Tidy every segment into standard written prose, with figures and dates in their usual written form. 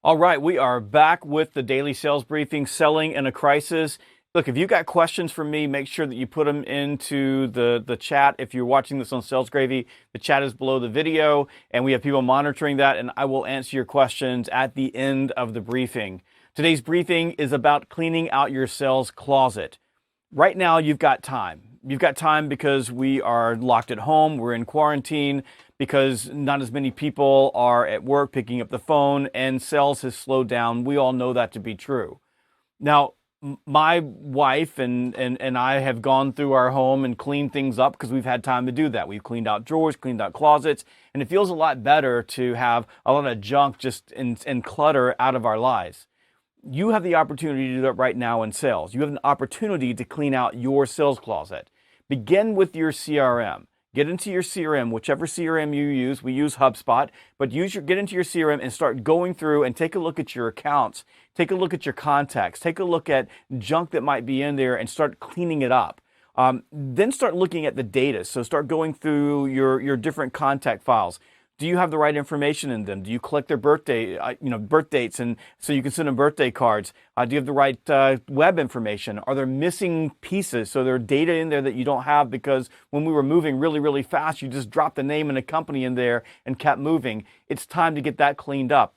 All right, we are back with the daily sales briefing, selling in a crisis. Look, if you got questions for me, make sure that you put them into the chat. If you're watching this on Sales Gravy, the chat is below the video, and we have people monitoring that, and I will answer your questions at the end of the briefing. Today's briefing is about cleaning out your sales closet. Right now, you've got time. You've got time because we are locked at home, we're in quarantine, because not as many people are at work picking up the phone, and sales has slowed down. We all know that to be true. Now, my wife and I have gone through our home and cleaned things up because we've had time to do that. We've cleaned out drawers, cleaned out closets, and it feels a lot better to have a lot of junk just and clutter out of our lives. You have the opportunity to do that right now in sales. You have an opportunity to clean out your sales closet. Begin with your CRM. Get into your CRM, whichever CRM you use. We use HubSpot, but get into your CRM and start going through and take a look at your accounts. Take a look at your contacts. Take a look at junk that might be in there and start cleaning it up. Then start looking at the data. So start going through your different contact files. Do you have the right information in them? Do you collect their birth dates, and so you can send them birthday cards? Do you have the right web information? Are there missing pieces? So there are data in there that you don't have because when we were moving really, really fast, you just dropped the name and a company in there and kept moving. It's time to get that cleaned up.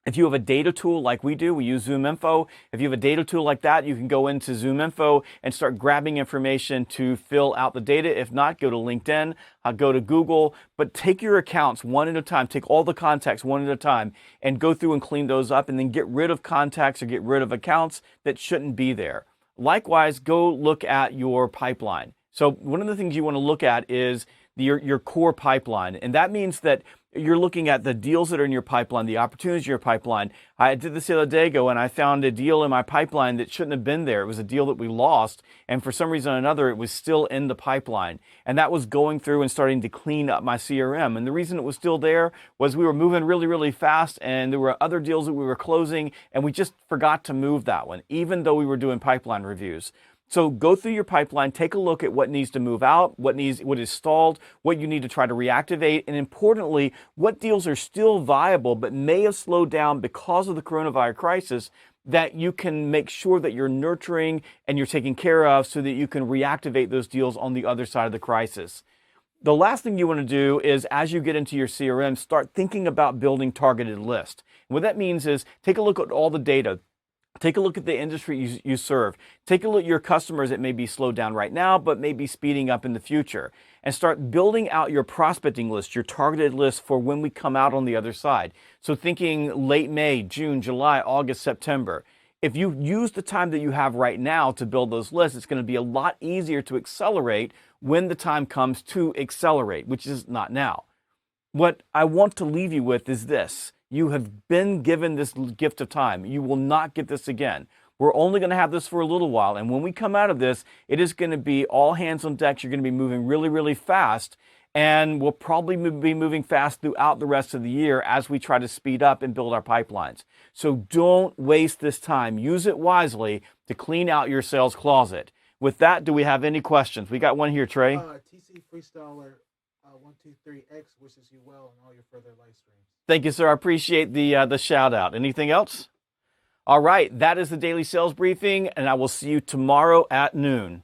If you have a data tool like we do, we use ZoomInfo. If you have a data tool like that, you can go into ZoomInfo and start grabbing information to fill out the data. If not, go to LinkedIn, go to Google, but take your accounts one at a time. Take all the contacts one at a time and go through and clean those up, and then get rid of contacts or get rid of accounts that shouldn't be there. Likewise, go look at your pipeline. So one of the things you want to look at is your core pipeline, and that means that you're looking at the deals that are in your pipeline, the opportunities in your pipeline. I did this the other day ago, and I found a deal in my pipeline that shouldn't have been there. It was a deal that we lost, and for some reason or another, it was still in the pipeline. And that was going through and starting to clean up my CRM. And the reason it was still there was we were moving really, really fast, and there were other deals that we were closing, and we just forgot to move that one, even though we were doing pipeline reviews. So go through your pipeline, take a look at what needs to move out, what is stalled, what you need to try to reactivate, and importantly, what deals are still viable but may have slowed down because of the coronavirus crisis that you can make sure that you're nurturing and you're taking care of so that you can reactivate those deals on the other side of the crisis. The last thing you want to do is, as you get into your CRM, start thinking about building targeted lists. And what that means is take a look at all the data. Take a look at the industry you serve. Take a look at your customers that may be slowed down right now, but may be speeding up in the future. And start building out your prospecting list, your targeted list for when we come out on the other side. So thinking late May, June, July, August, September. If you use the time that you have right now to build those lists, it's going to be a lot easier to accelerate when the time comes to accelerate, which is not now. What I want to leave you with is this. You have been given this gift of time. You will not get this again. We're only going to have this for a little while. And when we come out of this, it is going to be all hands on deck. You're going to be moving really, really fast. And we'll probably be moving fast throughout the rest of the year as we try to speed up and build our pipelines. So don't waste this time. Use it wisely to clean out your sales closet. With that, do we have any questions? We got one here, Trey. TC Freestyler 123X wishes you well in all your further live streams. Thank you, sir. I appreciate the shout out. Anything else? All right. That is the daily sales briefing, and I will see you tomorrow at noon.